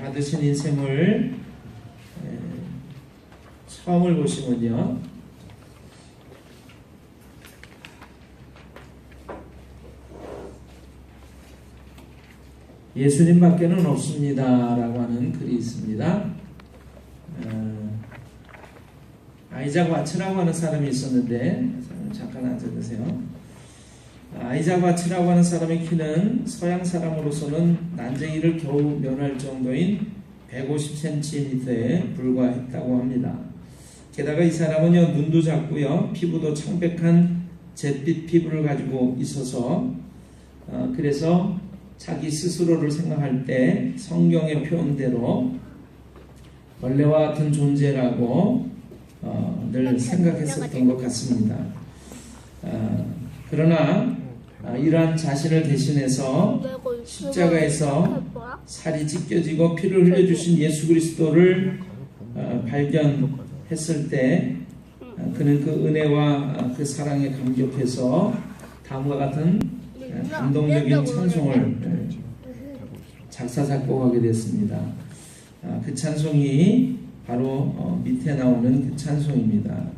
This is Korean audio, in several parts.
받으신 인생을 처음을 보시면요, 예수님밖에는 없습니다 라고 하는 글이 있습니다. 아이작 와츠라고 하는 사람이 있었는데, 잠깐 앉아주세요. 아이작 와츠라고 하는 사람의 키는 서양 사람으로서는 난쟁이를 겨우 면할 정도인 150cm에 불과했다고 합니다. 게다가 이 사람은요, 눈도 작고요, 피부도 창백한 잿빛 피부를 가지고 있어서 그래서 자기 스스로를 생각할 때 성경의 표현대로 벌레와 같은 존재라고 늘 생각했었던 것 같습니다. 그러나 이러한 자신을 대신해서 십자가에서 살이 찢겨지고 피를 흘려주신 예수 그리스도를 발견했을 때 그는 그 은혜와 그 사랑에 감격해서 다음과 같은 감동적인 찬송을 작사 작곡하게 됐습니다. 그 찬송이 바로 밑에 나오는 그 찬송입니다.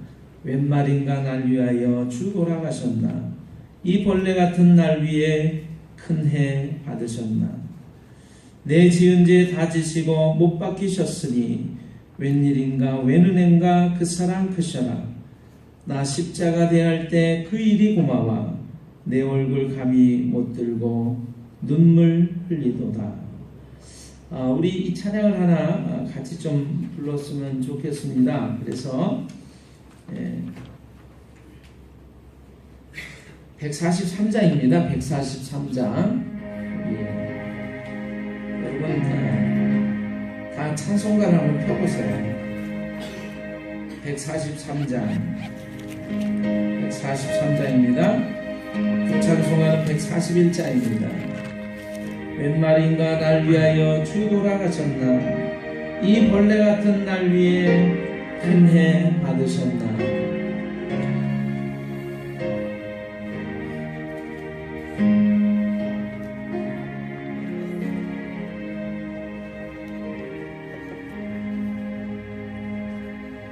웬 말인가 날 위하여 주 돌아가셨나, 이 벌레 같은 날 위에 큰 해 받으셨나, 내 지은 죄 다 지시고 못 박히셨으니 웬일인가 웬 은혜인가 그 사랑 크셔라, 나 십자가 대할 때 그 일이 고마워, 내 얼굴 감히 못 들고 눈물 흘리도다. 우리 이 찬양을 하나 같이 좀 불렀으면 좋겠습니다. 그래서 143장입니다. 143장. 여러분 다 찬송가를 한번 펴보세요. 143장입니다. 찬송가는 141장입니다. 웬 말인가 날 위하여 주 돌아가셨나, 이 벌레 같은 날 위에 큰 해 받으셨나.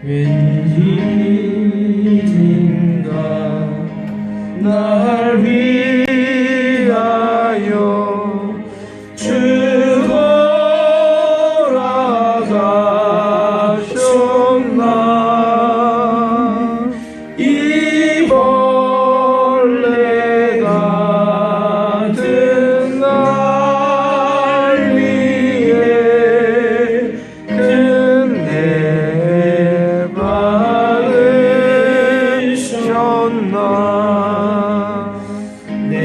웬일인가 날 위하여 주 돌아가셨나, 이 벌레 같은 날 위에 큰애 받으셨나, 내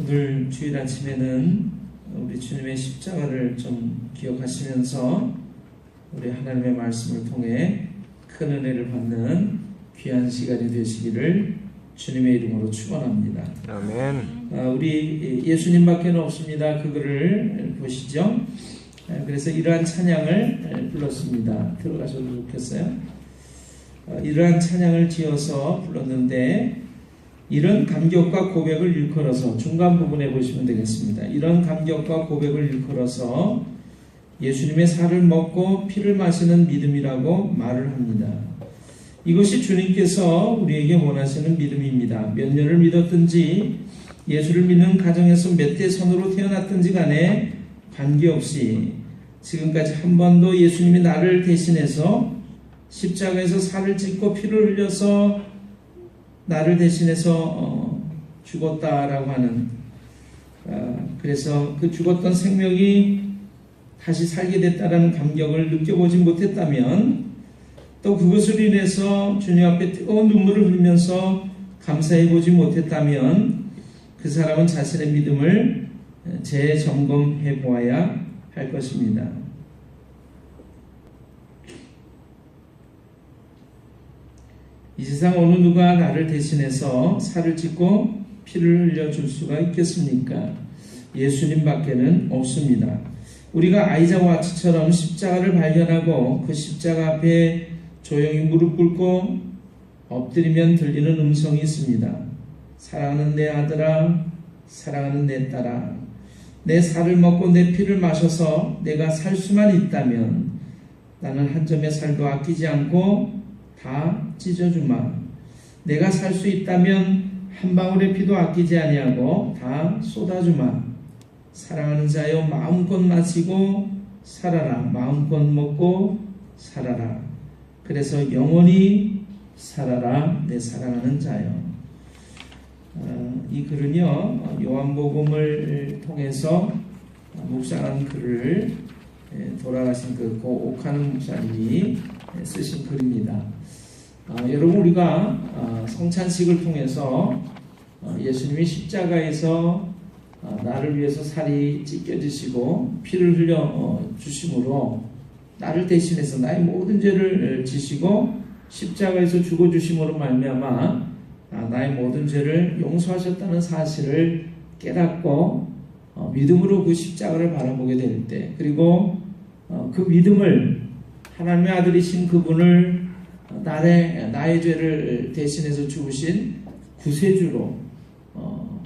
오늘 주일 아침에는 우리 주님의 십자가를 좀 기억하시면서 우리 하나님의 말씀을 통해 큰 은혜를 받는 귀한 시간이 되시기를 주님의 이름으로 축원합니다. 아멘. 우리 예수님밖에는 없습니다. 그거를 보시죠. 그래서 이러한 찬양을 불렀습니다. 들어가셔도 좋겠어요. 이러한 찬양을 지어서 불렀는데 이런 감격과 고백을 일컬어서 중간 부분에 보시면 되겠습니다. 이런 감격과 고백을 일컬어서 예수님의 살을 먹고 피를 마시는 믿음이라고 말을 합니다. 이것이 주님께서 우리에게 원하시는 믿음입니다. 몇 년을 믿었든지 예수를 믿는 가정에서 몇 대 선으로 태어났든지 간에 관계없이 지금까지 한 번도 예수님이 나를 대신해서 십자가에서 살을 찢고 피를 흘려서 나를 대신해서 죽었다라고 하는 그래서 그 죽었던 생명이 다시 살게 됐다라는 감격을 느껴보지 못했다면 또 그것을 인해서 주님 앞에 뜨거운 눈물을 흘리면서 감사해보지 못했다면 그 사람은 자신의 믿음을 재점검해 보아야 할 것입니다. 이 세상 어느 누가 나를 대신해서 살을 찢고 피를 흘려줄 수가 있겠습니까? 예수님밖에는 없습니다. 우리가 아이자와 아치처럼 십자가를 발견하고 그 십자가 앞에 조용히 무릎 꿇고 엎드리면 들리는 음성이 있습니다. 사랑하는 내 아들아, 사랑하는 내 딸아, 내 살을 먹고 내 피를 마셔서 내가 살 수만 있다면 나는 한 점의 살도 아끼지 않고 다 찢어주마. 내가 살 수 있다면 한 방울의 피도 아끼지 아니하고 다 쏟아주마. 사랑하는 자여 마음껏 마시고 살아라. 마음껏 먹고 살아라. 그래서 영원히 살아라. 내 사랑하는 자여. 이 글은요 요한복음을 통해서 묵상한 글을 돌아가신 그 오카는 목사님이 쓰신 글입니다. 여러분 우리가 성찬식을 통해서 예수님이 십자가에서 나를 위해서 살이 찢겨지시고 피를 흘려 주심으로 나를 대신해서 나의 모든 죄를 지시고 십자가에서 죽어주심으로 말미암아 나의 모든 죄를 용서하셨다는 사실을 깨닫고 믿음으로 그 십자가를 바라보게 될 때 그리고 그 믿음을 하나님의 아들이신 그분을 나의 죄를 대신해서 죽으신 구세주로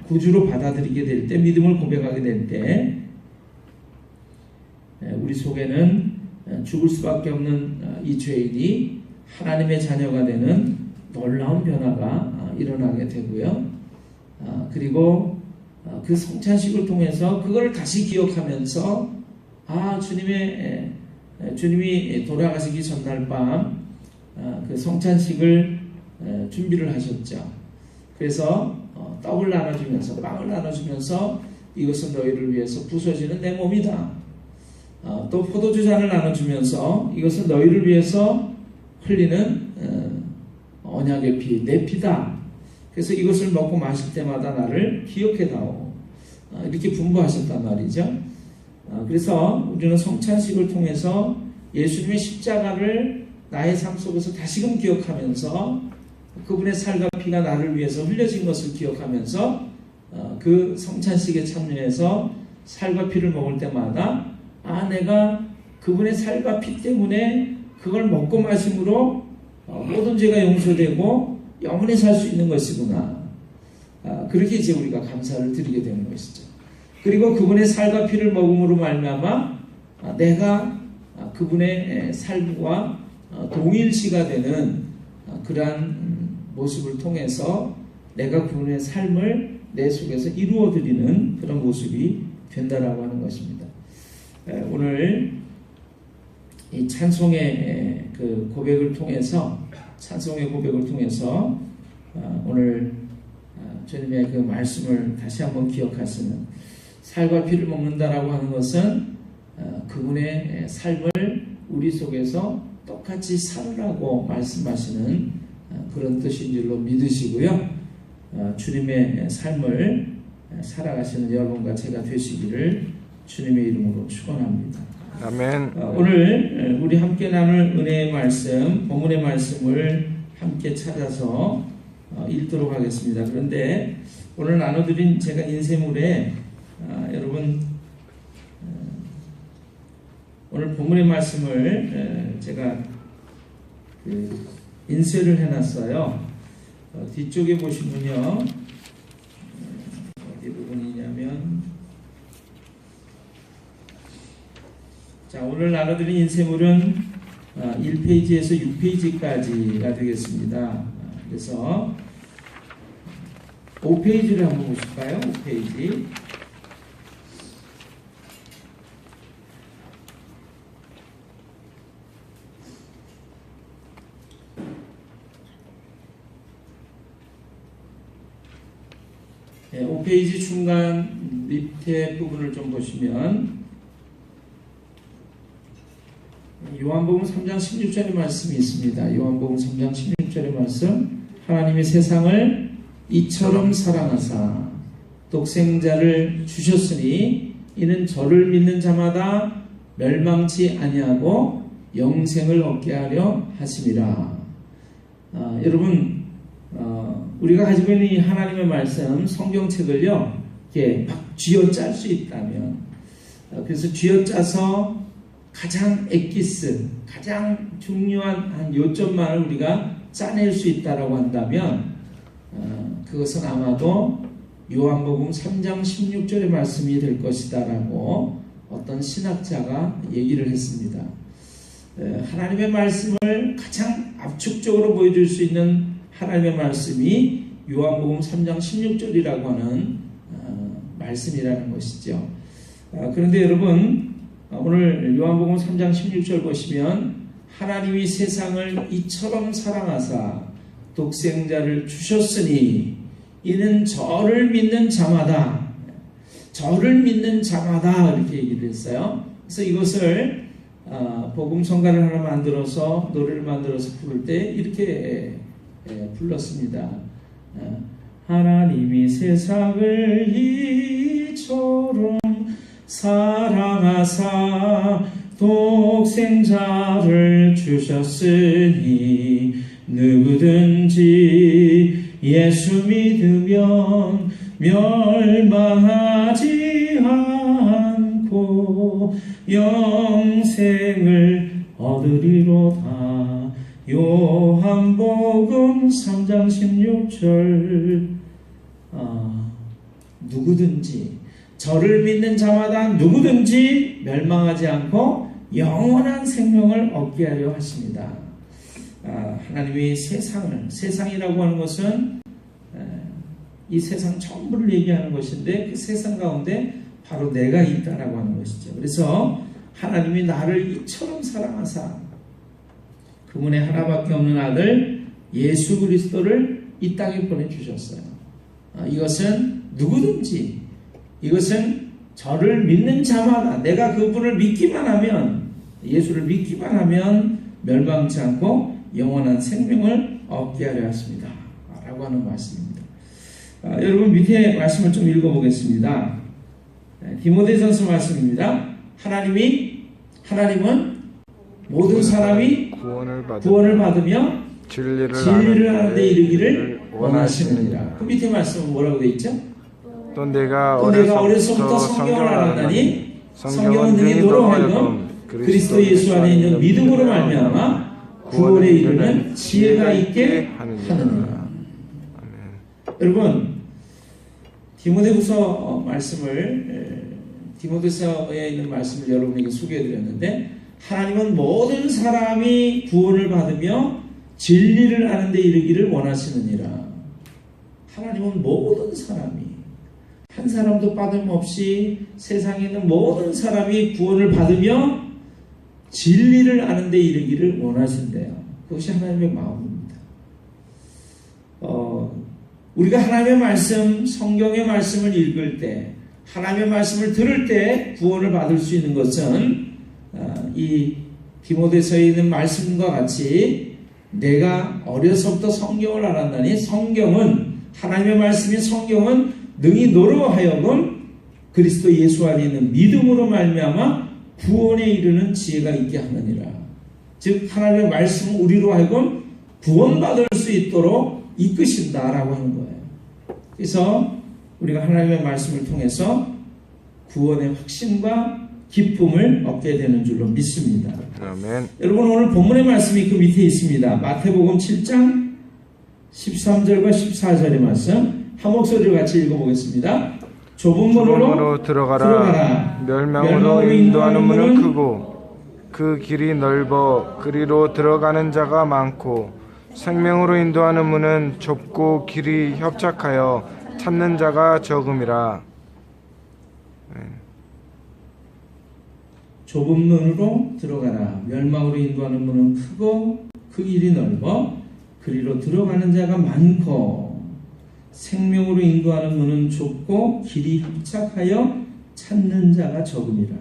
구주로 받아들이게 될 때 믿음을 고백하게 될 때 우리 속에는 죽을 수밖에 없는 이 죄인이 하나님의 자녀가 되는 놀라운 변화가 일어나게 되고요. 그리고 그 성찬식을 통해서 그걸 다시 기억하면서 주님이 돌아가시기 전날 밤 그 성찬식을 준비를 하셨죠. 그래서 떡을 나눠주면서 빵을 나눠주면서 이것은 너희를 위해서 부서지는 내 몸이다. 또 포도주 잔을 나눠주면서 이것은 너희를 위해서 흘리는 언약의 피, 내 피다. 그래서 이것을 먹고 마실 때마다 나를 기억해다오. 이렇게 분부하셨단 말이죠. 그래서 우리는 성찬식을 통해서 예수님의 십자가를 나의 삶 속에서 다시금 기억하면서 그분의 살과 피가 나를 위해서 흘려진 것을 기억하면서 그 성찬식에 참여해서 살과 피를 먹을 때마다 내가 그분의 살과 피 때문에 그걸 먹고 마심으로 모든 죄가 용서되고 영원히 살 수 있는 것이구나. 그렇게 이제 우리가 감사를 드리게 되는 것이죠. 그리고 그분의 살과 피를 먹음으로 말미암아 내가 그분의 삶과 동일시가 되는 그러한 모습을 통해서 내가 그분의 삶을 내 속에서 이루어드리는 그런 모습이 된다라고 하는 것입니다. 오늘 이 찬송의 그 고백을 통해서 오늘 주님의 그 말씀을 다시 한번 기억하시는 살과 피를 먹는다라고 하는 것은 그분의 삶을 우리 속에서 똑같이 살으라고 말씀하시는 그런 뜻인 줄로 믿으시고요. 주님의 삶을 살아가시는 여러분과 제가 되시기를 주님의 이름으로 축원합니다. 아멘. 오늘 우리 함께 나눌 은혜의 말씀, 본문의 말씀을 함께 찾아서 읽도록 하겠습니다. 그런데 오늘 나눠드린 제가 인쇄물에 여러분 오늘 본문의 말씀을 제가 인쇄를 해놨어요. 뒤쪽에 보시면요, 어디 부분이냐면, 자, 오늘 나눠드린 인쇄물은 1페이지에서 6페이지까지가 되겠습니다. 그래서 5페이지를 한번 보실까요? 5페이지. 네, 5페이지 중간 밑에 부분을 좀 보시면 요한복음 3장 16절의 말씀이 있습니다. 요한복음 3장 16절의 말씀, 하나님이 세상을 이처럼 사랑하사 독생자를 주셨으니 이는 저를 믿는 자마다 멸망치 아니하고 영생을 얻게 하려 하심이라. 여러분, 우리가 가지고 있는 이 하나님의 말씀, 성경책을요, 이렇게 막 쥐어짤 수 있다면, 그래서 쥐어짜서 가장 엑기스, 가장 중요한 한 요점만을 우리가 짜낼 수 있다라고 한다면, 그것은 아마도 요한복음 3장 16절의 말씀이 될 것이다라고 어떤 신학자가 얘기를 했습니다. 하나님의 말씀을 가장 압축적으로 보여줄 수 있는 하나님의 말씀이 요한복음 3장 16절이라고 하는 말씀이라는 것이죠. 그런데 여러분, 오늘 요한복음 3장 16절 보시면 하나님이 세상을 이처럼 사랑하사 독생자를 주셨으니 이는 저를 믿는 자마다 이렇게 얘기를 했어요. 그래서 이것을 복음성가를 하나 만들어서 노래를 만들어서 부를 때 이렇게 불렀습니다. 하나님이 세상을 이처럼 사랑하사 독생자를 주셨으니 누구든지 예수 믿으면 멸망하지 않고 영생을 얻으리로다. 요한복음 3장 16절. 누구든지, 저를 믿는 자마다 누구든지 멸망하지 않고 영원한 생명을 얻게 하려 하십니다. 하나님이 세상이라고 하는 것은 이 세상 전부를 얘기하는 것인데, 그 세상 가운데 바로 내가 있다라고 하는 것이죠. 그래서 하나님이 나를 이처럼 사랑하사 그분의 하나밖에 없는 아들 예수 그리스도를 이 땅에 보내주셨어요. 이것은 누구든지, 이것은 저를 믿는 자마다, 내가 그분을 믿기만 하면, 예수를 믿기만 하면 멸망치 않고 영원한 생명을 얻게 하려 하십니다 라고 하는 말씀입니다. 여러분, 밑에 말씀을 좀 읽어보겠습니다. 디모데전서 말씀입니다. 하나님은 모든 사람이 구원을 받으며 진리를 하는 데 이르기를 원하시느니라. 그 밑에 말씀은 뭐라고 되어 있죠? 또 내가 어려서부터 성경을 알았나니 성경은 능히 너로 하여금 그리스도 예수 안에 있는 믿음으로 말미암아 구원에 이르는 지혜가 있게 하느니라. 여러분, 디모데후서 말씀을, 디모데서에 있는 말씀을 여러분에게 소개해드렸는데, 하나님은 모든 사람이 구원을 받으며 진리를 아는 데 이르기를 원하시느니라. 하나님은 모든 사람이, 한 사람도 빠짐없이 세상에 있는 모든 사람이 구원을 받으며 진리를 아는 데 이르기를 원하신대요. 그것이 하나님의 마음입니다. 우리가 하나님의 말씀, 성경의 말씀을 읽을 때, 하나님의 말씀을 들을 때 구원을 받을 수 있는 것은 이 디모데서에 있는 말씀과 같이 내가 어려서부터 성경을 알았나니, 성경은, 하나님의 말씀인 성경은 능히 너로 하여금 그리스도 예수 안에 있는 믿음으로 말미암아 구원에 이르는 지혜가 있게 하느니라. 즉 하나님의 말씀은 우리로 하여금 구원받을 수 있도록 이끄신다라고 하는 거예요. 그래서 우리가 하나님의 말씀을 통해서 구원의 확신과 기쁨을 얻게 되는 줄로 믿습니다. 아멘. 여러분 오늘 본문의 말씀이 그 밑에 있습니다. 마태복음 7장 13절과 14절의 말씀 한 목소리로 같이 읽어보겠습니다. 좁은 문으로 들어가라. 멸망으로 인도하는 문은 크고 그 길이 넓어 그리로 들어가는 자가 많고 생명으로 인도하는 문은 좁고 길이 협착하여 찾는 자가 적음이라. 좁은 문으로 들어가라. 멸망으로 인도하는 문은 크고 그 길이 넓어 그리로 들어가는 자가 많고 생명으로 인도하는 문은 좁고 길이 협착하여 찾는 자가 적음이라.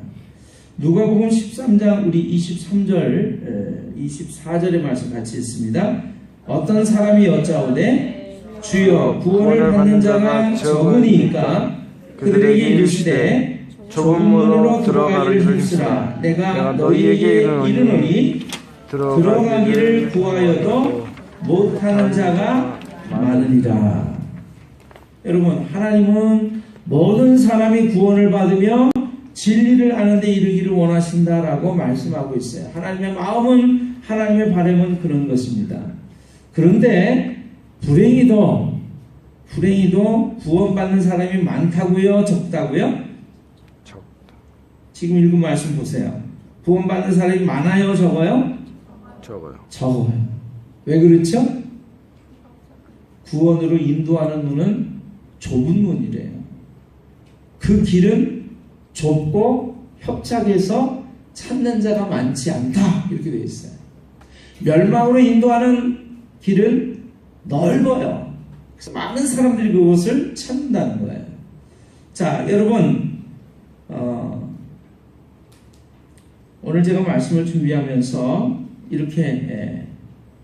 누가복음 13장 우리 23절 24절의 말씀 같이 읽습니다. 어떤 사람이 여짜오되 주여 구원을 받는 자가 적으니까 그들에게 이르시되 좁은 문으로 들어가기를 힘쓰라. 내가 너희에게 이르노니 들어가기를 구하여도 못하는 자가 많으니라. 여러분 하나님은 모든 사람이 구원을 받으며 진리를 아는 데 이르기를 원하신다라고 말씀하고 있어요. 하나님의 마음은 하나님의 바람은 그런 것입니다. 그런데 불행히도 구원받는 사람이 많다고요? 적다고요? 적다. 지금 읽은 말씀 보세요. 구원받는 사람이 많아요? 적어요? 적어요. 적어요. 왜 그렇죠? 구원으로 인도하는 문은 좁은 문이래요. 그 길은 좁고 협착해서 찾는 자가 많지 않다 이렇게 되어 있어요. 멸망으로 인도하는 길은 넓어요. 그래서 많은 사람들이 그것을 찾는다는 거예요. 자, 여러분 오늘 제가 말씀을 준비하면서 이렇게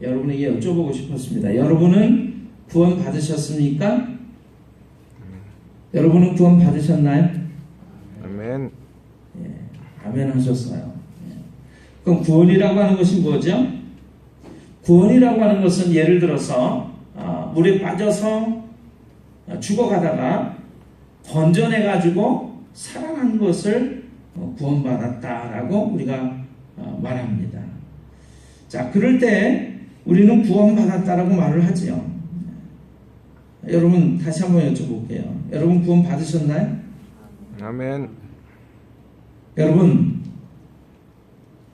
여러분에게 여쭤보고 싶었습니다. 여러분은 구원 받으셨습니까? 여러분은 구원 받으셨나요? 아멘. 아멘 하셨어요. 그럼 구원이라고 하는 것이 뭐죠? 구원이라고 하는 것은 예를 들어서 물에 빠져서 죽어가다가 건져내가지고 살아난 것을 구원받았다라고 우리가 말합니다. 자, 그럴 때 우리는 구원받았다라고 말을 하지요. 여러분 다시 한번 여쭤볼게요. 여러분 구원 받으셨나요? 아멘. 여러분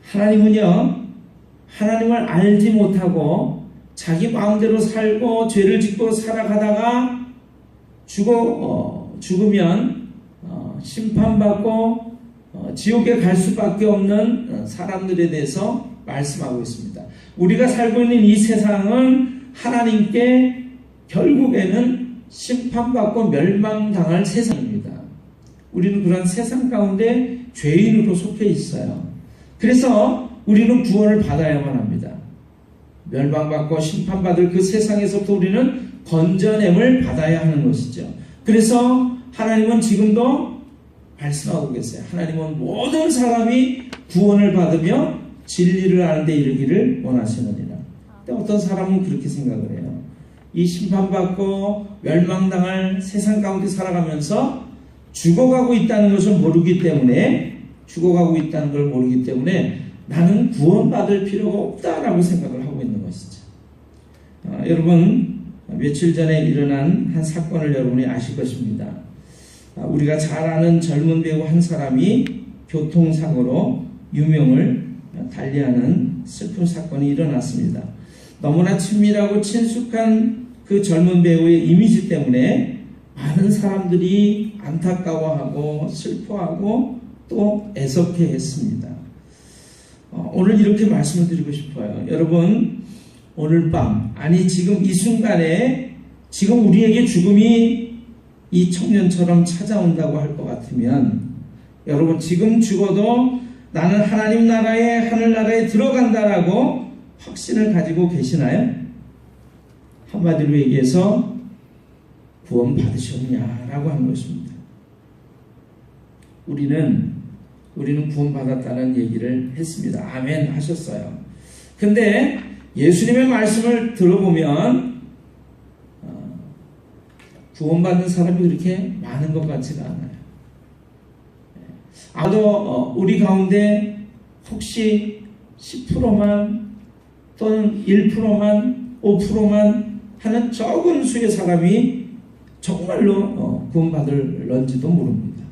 하나님은요 하나님을 알지 못하고 자기 마음대로 살고 죄를 짓고 살아가다가 죽으면 심판받고 지옥에 갈 수밖에 없는 사람들에 대해서 말씀하고 있습니다. 우리가 살고 있는 이 세상은 하나님께 결국에는 심판받고 멸망당할 세상입니다. 우리는 그런 세상 가운데 죄인으로 속해 있어요. 그래서 우리는 구원을 받아야만 합니다. 멸망받고 심판받을 그 세상에서부터 우리는 건져냄을 받아야 하는 것이죠. 그래서 하나님은 지금도 말씀하고 계세요. 하나님은 모든 사람이 구원을 받으며 진리를 아는 데 이르기를 원하시느니라. 근데 어떤 사람은 그렇게 생각을 해요. 이 심판받고 멸망당할 세상 가운데 살아가면서 죽어가고 있다는 것을 모르기 때문에 나는 구원받을 필요가 없다라고 생각을 하고 있는 것이죠. 여러분 며칠 전에 일어난 한 사건을 여러분이 아실 것입니다. 우리가 잘 아는 젊은 배우 한 사람이 교통사고로 유명을 달리하는 슬픈 사건이 일어났습니다. 너무나 친밀하고 친숙한 그 젊은 배우의 이미지 때문에 많은 사람들이 안타까워하고 슬퍼하고 또 애석해 했습니다. 오늘 이렇게 말씀을 드리고 싶어요. 여러분 오늘 밤 아니 지금 이 순간에 지금 우리에게 죽음이 이 청년처럼 찾아온다고 할 것 같으면 여러분 지금 죽어도 나는 하나님 나라에 하늘나라에 들어간다라고 확신을 가지고 계시나요? 한마디로 얘기해서 구원 받으셨냐라고 하는 것입니다. 우리는 구원 받았다는 얘기를 했습니다. 아멘 하셨어요. 근데 예수님의 말씀을 들어보면 구원받는 사람이 그렇게 많은 것 같지가 않아요. 아마도 우리 가운데 혹시 10%만 또는 1%만 5%만 하는 적은 수의 사람이 정말로 구원받을런지도 모릅니다.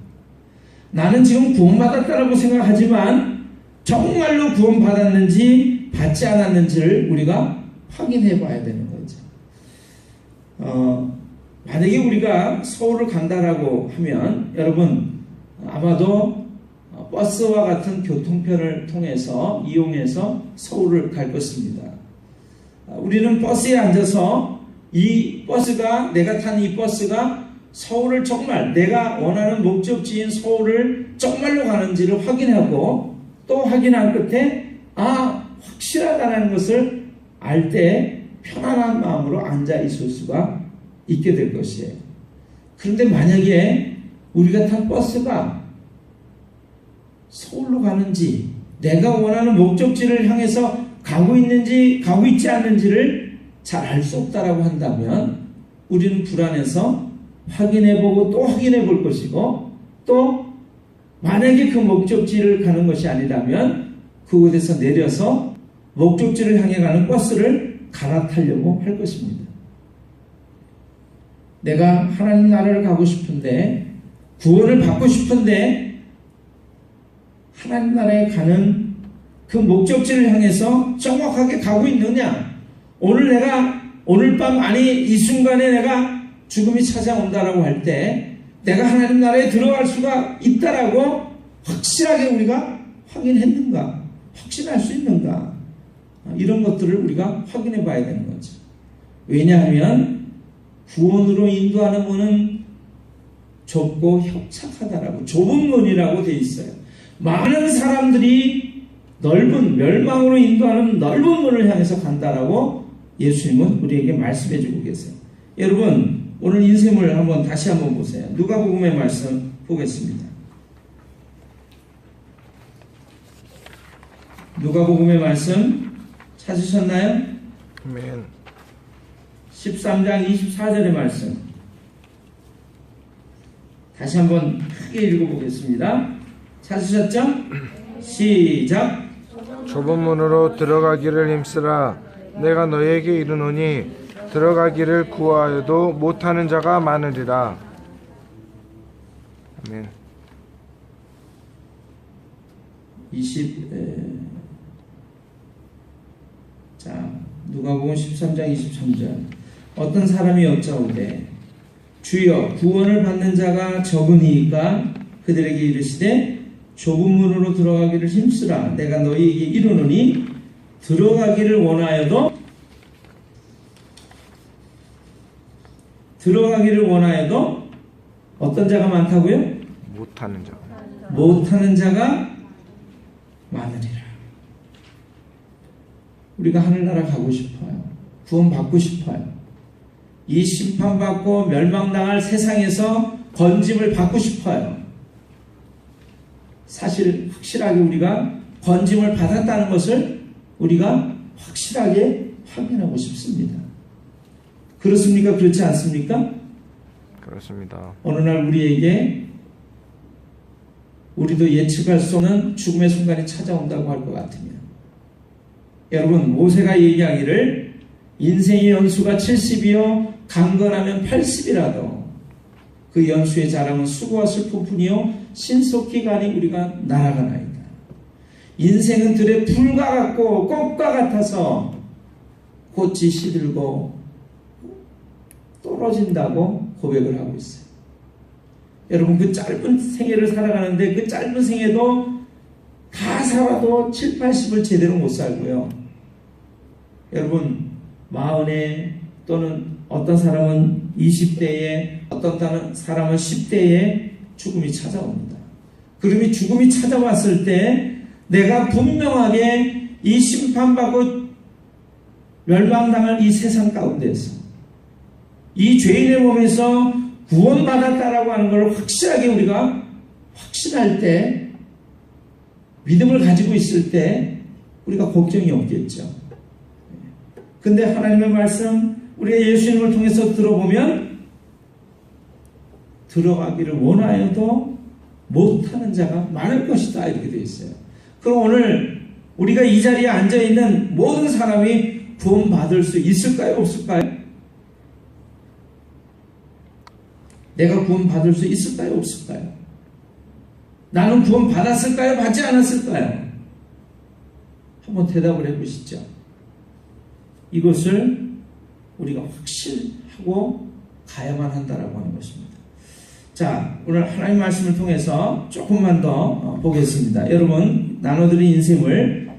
나는 지금 구원받았다라고 생각하지만 정말로 구원받았는지 받지 않았는지를 우리가 확인해 봐야 되는 거죠. 만약에 우리가 서울을 간다라고 하면 여러분 아마도 버스와 같은 교통편을 통해서 이용해서 서울을 갈 것입니다. 우리는 버스에 앉아서 이 버스가 내가 탄 이 버스가 서울을 정말 내가 원하는 목적지인 서울을 정말로 가는지를 확인하고 또 확인한 끝에 확실하다는 것을 알 때 편안한 마음으로 앉아 있을 수가 있게 될 것이에요. 그런데 만약에 우리가 탄 버스가 서울로 가는지 내가 원하는 목적지를 향해서 가고 있는지 가고 있지 않는지를 잘 알 수 없다라고 한다면 우리는 불안해서 확인해보고 또 확인해 볼 것이고 또 만약에 그 목적지를 가는 것이 아니라면 그곳에서 내려서 목적지를 향해 가는 버스를 갈아타려고 할 것입니다. 내가 하나님 나라를 가고 싶은데 구원을 받고 싶은데 하나님 나라에 가는 그 목적지를 향해서 정확하게 가고 있느냐? 오늘 밤 아니 이 순간에 내가 죽음이 찾아온다라고 할 때 내가 하나님 나라에 들어갈 수가 있다라고 확실하게 우리가 확인했는가? 확신할 수 있는가? 이런 것들을 우리가 확인해 봐야 되는 거죠. 왜냐하면 구원으로 인도하는 문은 좁고 협착하다라고 좁은 문이라고 되어 있어요. 많은 사람들이 넓은 멸망으로 인도하는 넓은 문을 향해서 간다라고 예수님은 우리에게 말씀해 주고 계세요. 여러분 오늘 인생을 다시 한번 보세요. 누가복음의 말씀 보겠습니다. 누가복음의 말씀 찾으셨나요? 아멘. 13장 24절의 말씀 다시 한번 크게 읽어보겠습니다. 찾으셨죠? 시작. 좁은 문으로 들어가기를 힘쓰라. 내가 너에게 이르노니 들어가기를 구하여도 못하는 자가 많으리라. 아멘. 누가복음 13장 23절 어떤 사람이 여짜오되 주여 구원을 받는 자가 적으니까 그들에게 이르시되 좁은 문으로 들어가기를 힘쓰라. 내가 너희에게 이르노니 들어가기를 원하여도 어떤 자가 많다고요? 못하는 자가 많으리라. 우리가 하늘나라 가고 싶어요. 구원 받고 싶어요. 이 심판받고 멸망당할 세상에서 건짐을 받고 싶어요. 사실 확실하게 우리가 건짐을 받았다는 것을 우리가 확실하게 확인하고 싶습니다. 그렇습니까? 그렇지 않습니까? 그렇습니다. 어느 날 우리에게 우리도 예측할 수 없는 죽음의 순간이 찾아온다고 할 것 같으면 여러분 모세가 얘기하기를 인생의 연수가 70이요 강건하면 80이라도 그 연수의 자랑은 수고와 슬픔뿐이요 신속히 가니 우리가 날아가나이다. 인생은 들의 풀과 같고 꽃과 같아서 꽃이 시들고 떨어진다고 고백을 하고 있어요. 여러분 그 짧은 생애를 살아가는데 그 짧은 생애도 다 살아도 7, 80을 제대로 못 살고요. 여러분 40에 또는 어떤 사람은 20대에 어떤 사람은 10대에 죽음이 찾아옵니다. 그러면 죽음이 찾아왔을 때 내가 분명하게 이 심판받고 멸망당할 이 세상 가운데서 이 죄인의 몸에서 구원받았다라고 하는 걸 확실하게 우리가 확신할 때, 믿음을 가지고 있을 때 우리가 걱정이 없겠죠. 근데 하나님의 말씀, 우리가 예수님을 통해서 들어보면 들어가기를 원하여도 못하는 자가 많을 것이다, 이렇게 되어 있어요. 그럼 오늘 우리가 이 자리에 앉아있는 모든 사람이 구원받을 수 있을까요? 없을까요? 내가 구원받을 수 있을까요? 없을까요? 나는 구원받았을까요? 받지 않았을까요? 한번 대답을 해보시죠. 이것을 우리가 확실하고 가야만 한다라고 하는 것입니다. 자, 오늘 하나님 말씀을 통해서 조금만 더 보겠습니다. 여러분, 나눠드린 인생을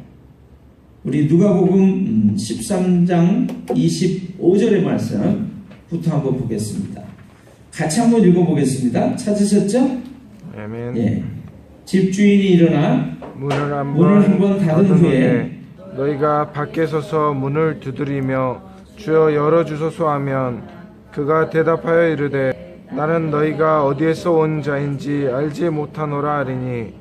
우리 누가복음 13장 25절의 말씀부터 한번 보겠습니다. 같이 한번 읽어보겠습니다. 찾으셨죠? 아멘. 예. 집주인이 일어나 문을 한번 닫은 후에 너희가 밖에 서서 문을 두드리며 주여 열어주소서 하면 그가 대답하여 이르되 나는 너희가 어디에서 온 자인지 알지 못하노라 하리니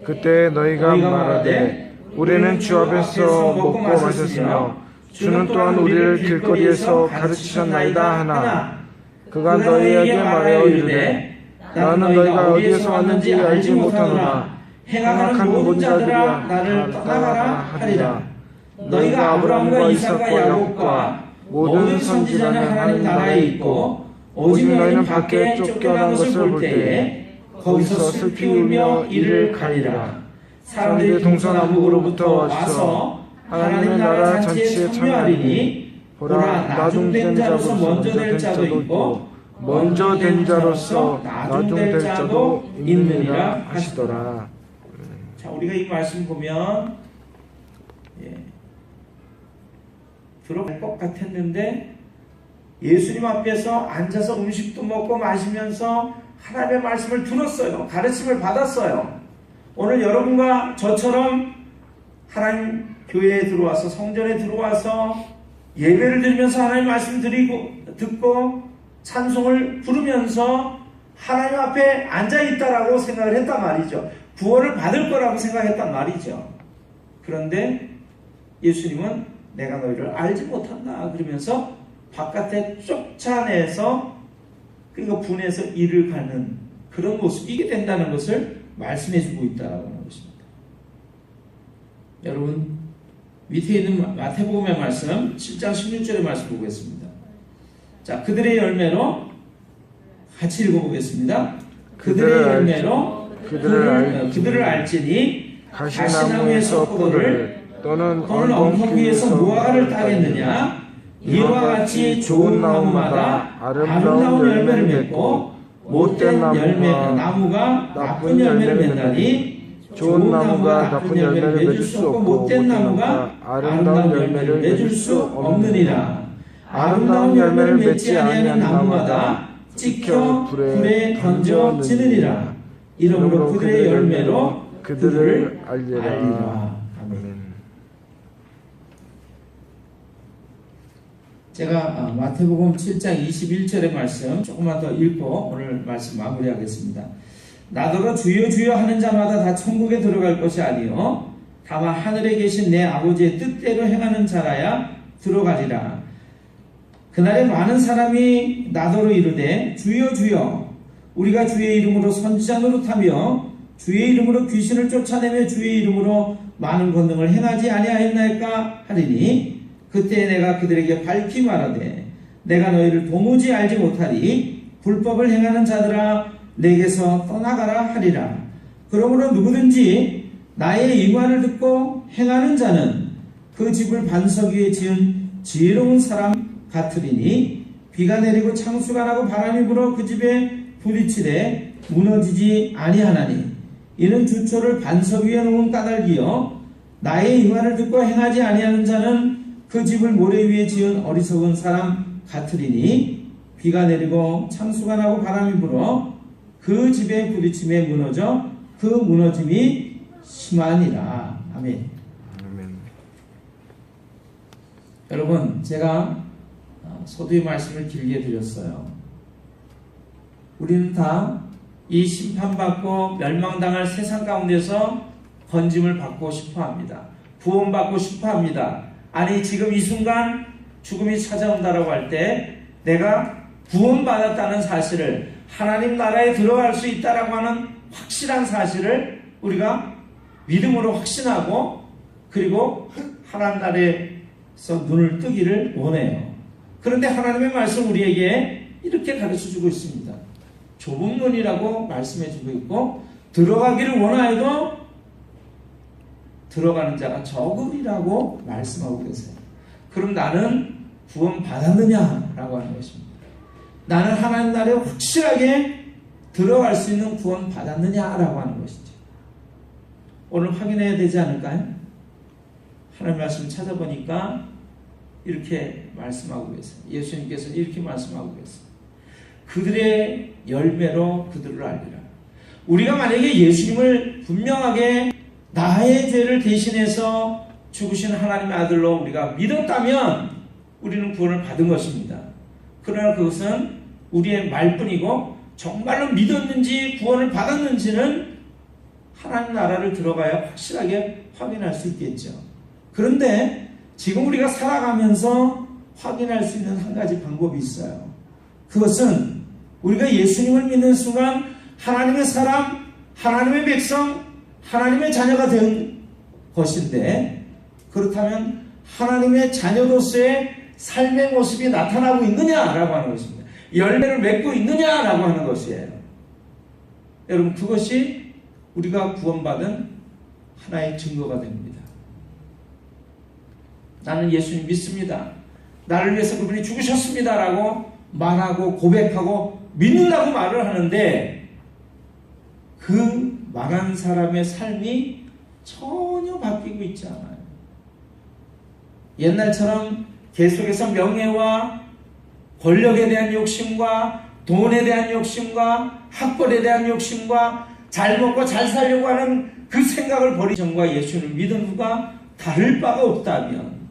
그때 너희가 말하되 우리는 주 앞에서 먹고 마셨으며 주는 또한 우리를 길거리에서 가르치셨나이다 하나 그가 너희에게 말하여 이르되 나는 너희가 어디에서 왔는지 알지 못하노라 행악하는 모든 자들아 나를 떠나가라 하리라. 너희가 아브라함과 이삭과 야곱과 모든 선지자는 하나님 나라에 있고 오직 너희는 밖에 쫓겨난 것을 볼 때에 거기서 슬피 울며 이를 가리라. 사람들이 동서남북으로부터 와서 하나님의 나라 잔치에 참여하리니 보라 나중된 자로서 먼저 될 자도 있고 먼저 된 자로서 나중될 자도 있느니라 하시더라. 자, 우리가 이 말씀 보면 들어갈 것 같았는데 예수님 앞에서 앉아서 음식도 먹고 마시면서 하나님의 말씀을 들었어요. 가르침을 받았어요. 오늘 여러분과 저처럼 하나님 교회에 들어와서 성전에 들어와서 예배를 드리면서 하나님 말씀 듣고 찬송을 부르면서 하나님 앞에 앉아있다라고 생각을 했단 말이죠. 구원을 받을 거라고 생각했단 말이죠. 그런데 예수님은 내가 너희를 알지 못한다 그러면서 바깥에 쫓아내서 그러니까 분해서 이를 가는 그런 모습, 이게 된다는 것을 말씀해주고 있다라고 하는 것입니다. 여러분, 밑에 있는 마태복음의 말씀 7장 16절의 말씀 보겠습니다. 자, 그들의 열매로 같이 읽어보겠습니다. 그들의 열매로 그들을 알지니 가시나무에서 꿀을 또는 엉겅 위에서 무화과를 따겠느냐. 이와 같이 좋은 나무마다 아름다운 열매를 맺고 못된 나무가 나쁜 열매를 맺나니 좋은 나무가 나쁜 열매를 맺을 수 없고 못된 나무가 아름다운 열매를 맺을 수 없느니라. 아름다운 열매를 맺지 아니하는 나무마다 찍혀 불에 던져지느니라. 이러므로 그들의 열매로 그들을 알리라. 아멘. 제가 마태복음 7장 21절의 말씀 조금만 더 읽고 오늘 말씀 마무리하겠습니다. 나더러 주여 주여 하는 자마다 다 천국에 들어갈 것이 아니요 다만 하늘에 계신 내 아버지의 뜻대로 행하는 자라야 들어가리라. 그날에 많은 사람이 나더러 이르되 주여 주여 우리가 주의 이름으로 선지자 노릇하며 주의 이름으로 귀신을 쫓아내며 주의 이름으로 많은 권능을 행하지 아니하였나이까 하리니 그때 내가 그들에게 밝히 말하되 내가 너희를 도무지 알지 못하리. 불법을 행하는 자들아 내게서 떠나가라 하리라. 그러므로 누구든지 나의 임화를 듣고 행하는 자는 그 집을 반석 위에 지은 지혜로운 사람 같으리니 비가 내리고 창수가 나고 바람이 불어 그 집에 부딪히되 무너지지 아니하나니 이는 주초를 반석 위에 놓은 까닭이요 나의 임화를 듣고 행하지 아니하는 자는 그 집을 모래 위에 지은 어리석은 사람 같으리니 비가 내리고 창수가 나고 바람이 불어 그 집에 부딪힘에 무너져 그 무너짐이 심하니라. 아멘. 아멘. 여러분, 제가 소두의 말씀을 길게 드렸어요. 우리는 다 이 심판받고 멸망당할 세상 가운데서 건짐을 받고 싶어합니다. 구원받고 싶어합니다. 아니 지금 이 순간 죽음이 찾아온다라고 할 때 내가 구원받았다는 사실을, 하나님 나라에 들어갈 수 있다라고 하는 확실한 사실을 우리가 믿음으로 확신하고, 그리고 하나님 나라에서 눈을 뜨기를 원해요. 그런데 하나님의 말씀 우리에게 이렇게 가르쳐주고 있습니다. 좁은 문이라고 말씀해주고 있고, 들어가기를 원하여도 들어가는 자가 적으리라고 말씀하고 계세요. 그럼 나는 구원 받았느냐라고 하는 것입니다. 나는 하나님 나라에 확실하게 들어갈 수 있는 구원 받았느냐라고 하는 것이죠. 오늘 확인해야 되지 않을까요? 하나님 말씀 찾아보니까 이렇게 말씀하고 계세요. 예수님께서 이렇게 말씀하고 계세요. 그들의 열매로 그들을 알리라. 우리가 만약에 예수님을 분명하게 나의 죄를 대신해서 죽으신 하나님의 아들로 우리가 믿었다면 우리는 구원을 받은 것입니다. 그러나 그것은 우리의 말뿐이고, 정말로 믿었는지 구원을 받았는지는 하나님 나라를 들어가야 확실하게 확인할 수 있겠죠. 그런데 지금 우리가 살아가면서 확인할 수 있는 한 가지 방법이 있어요. 그것은 우리가 예수님을 믿는 순간 하나님의 사람, 하나님의 백성, 하나님의 자녀가 된 것인데, 그렇다면 하나님의 자녀로서의 삶의 모습이 나타나고 있느냐라고 하는 것입니다. 열매를 맺고 있느냐라고 하는 것이에요. 여러분, 그것이 우리가 구원받은 하나의 증거가 됩니다. 나는 예수님 믿습니다. 나를 위해서 그분이 죽으셨습니다라고 말하고 고백하고 믿는다고 말을 하는데, 그 말한 사람의 삶이 전혀 바뀌고 있지 않아요. 옛날처럼 계속해서 명예와 권력에 대한 욕심과 돈에 대한 욕심과 학벌에 대한 욕심과 잘 먹고 잘 살려고 하는 그 생각을 버린 전과 예수를 믿은 후가 다를 바가 없다면,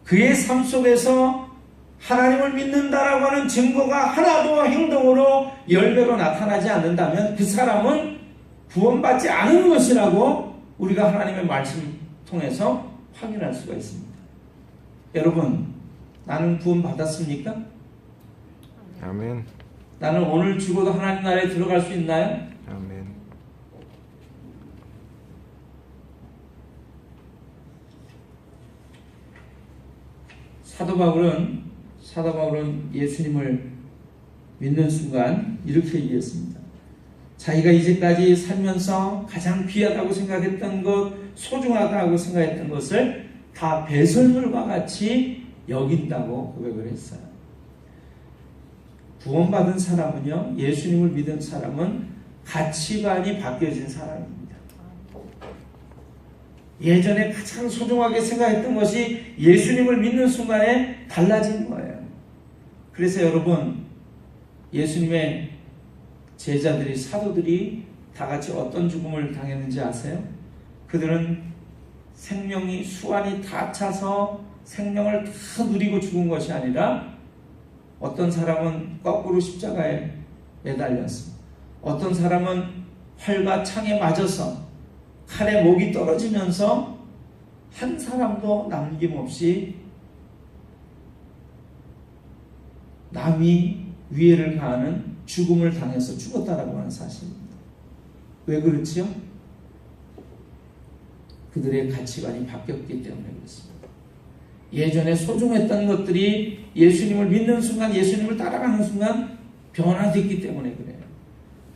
그의 삶 속에서 하나님을 믿는다라고 하는 증거가 하나도 행동으로 열매로 나타나지 않는다면 그 사람은 구원받지 않은 것이라고 우리가 하나님의 말씀 통해서 확인할 수가 있습니다. 여러분, 나는 구원받았습니까? 아멘. 나는 오늘 죽어도 하나님 나라에 들어갈 수 있나요? 아멘. 사도 바울은 예수님을 믿는 순간 이렇게 얘기했습니다. 자기가 이제까지 살면서 가장 귀하다고 생각했던 것, 소중하다고 생각했던 것을 다 배설물과 같이 여긴다고 고백을 했어요. 구원받은 사람은요, 예수님을 믿은 사람은 가치관이 바뀌어진 사람입니다. 예전에 가장 소중하게 생각했던 것이 예수님을 믿는 순간에 달라진 거예요. 그래서 여러분, 예수님의 제자들이, 사도들이 다 같이 어떤 죽음을 당했는지 아세요? 그들은 생명이 수완이 다 차서 생명을 다 누리고 죽은 것이 아니라, 어떤 사람은 거꾸로 십자가에 매달렸습니다. 어떤 사람은 활과 창에 맞아서 칼에 목이 떨어지면서 한 사람도 남김없이 남이 위해를 가하는 죽음을 당해서 죽었다라고 하는 사실입니다. 왜 그렇지요? 그들의 가치관이 바뀌었기 때문에 그렇습니다. 예전에 소중했던 것들이 예수님을 믿는 순간, 예수님을 따라가는 순간 변화됐기 때문에 그래요.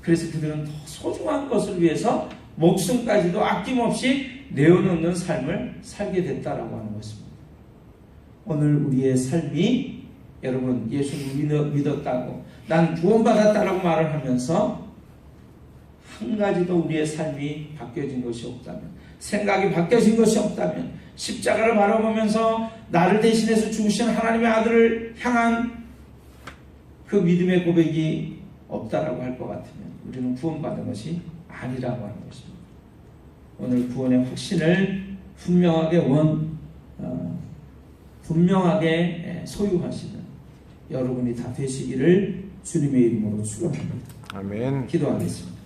그래서 그들은 더 소중한 것을 위해서 목숨까지도 아낌없이 내어놓는 삶을 살게 됐다라고 하는 것입니다. 오늘 우리의 삶이, 여러분, 예수님을 믿었다고, 난 구원받았다라고 말을 하면서 한 가지도 우리의 삶이 바뀌어진 것이 없다면, 생각이 바뀌어진 것이 없다면, 십자가를 바라보면서 나를 대신해서 죽으신 하나님의 아들을 향한 그 믿음의 고백이 없다라고 할 것 같으면 우리는 구원받은 것이 아니라고 하는 것입니다. 오늘 구원의 확신을 분명하게 소유하시는 여러분이 다 되시기를 주님의 이름으로 축원합니다. 아멘. 기도하겠습니다.